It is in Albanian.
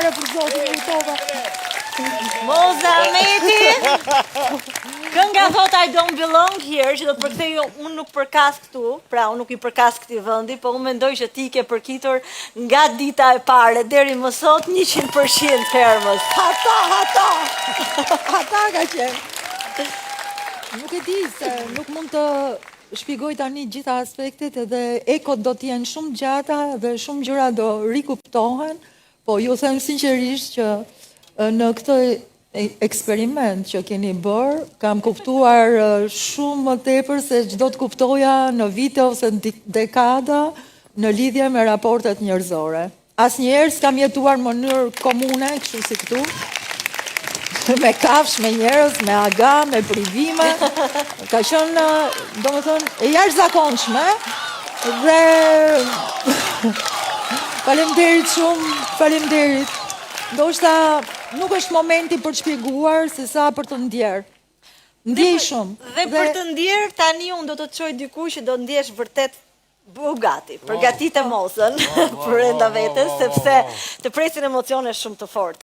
fare për zotin kujtova. Moza Meti, kënga thot I don't belong here, që do të përkthej unë nuk përkas këtu, pra unë nuk i përkas këtij vendi, po unë mendoj që ti ke përkitur nga dita e pare deri më sot 100% Hermës. Ata ka qenë. Nuk e di se nuk mund të shpjegoj tani gjitha aspektet, edhe ekot do t'jenë shumë gjata dhe shumë gjëra do rikuptohen, po ju them sinqerisht që në këtë eksperiment që keni bërë, kam kuptuar shumë më tepër se çdo të kuptoja në vite ose në dekada në lidhje me raportet njerëzore. Asnjëherë s'kam jetuar në mënyrë komune, kështu si këtu, me kafsh, me njerëz, me aga, me privime. Ka qenë, domethënë, e jashtëzakonshme dhe faleminderit shumë, faleminderit. Ndoshta nuk është momenti për të shpjeguar se sa për të ndjerë. Ndjej shumë. Dhe për të ndjerë, tani unë do të të qoj diku që do ndjesh vërtet Bugatti. Përgatite Mozën për enda vetes, sepse të presin emocione shumë të fortë.